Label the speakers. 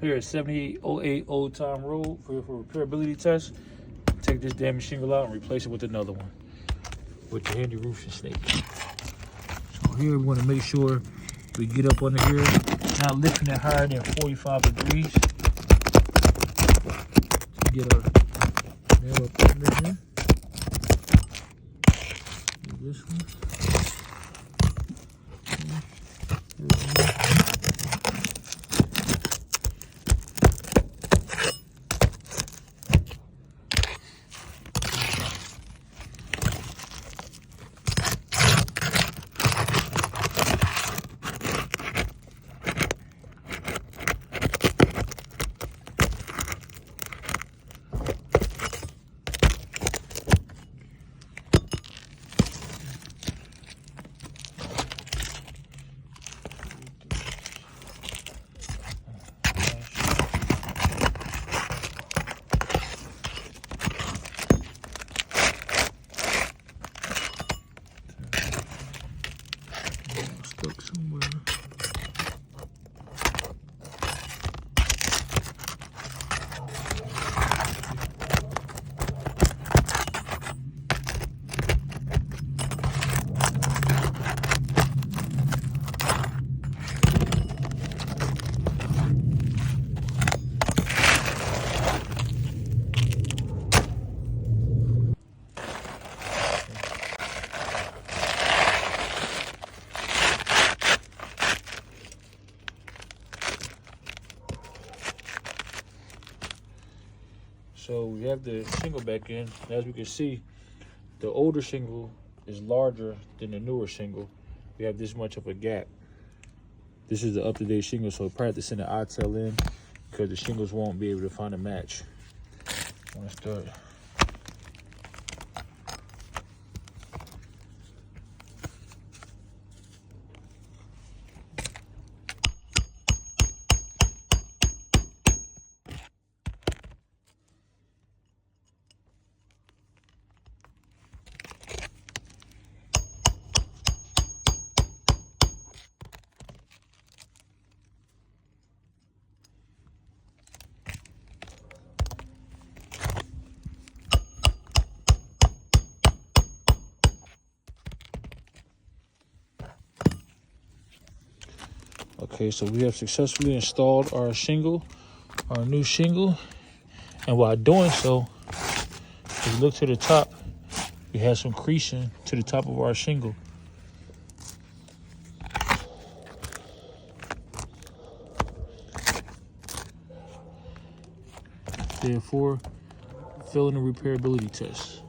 Speaker 1: Here at 7808 Old Time Road for repairability test. Take this damaged shingle out and replace it with another one with your handy roofing snake. So here we want to make sure we get up under here, not lifting it higher than 45 degrees. Get our nail up under here. Do this one. Stuck somewhere. So we have the shingle back in. As we can see, the older shingle is larger than the newer shingle. We have this much of a gap. This is the up-to-date shingle, so we probably have to send an I-tail in because the shingles won't be able to find a match. I'm gonna start. Okay, so we have successfully installed our shingle, our new shingle. And while doing so, if you look to the top, we have some creasing to the top of our shingle. Therefore, failing the repairability test.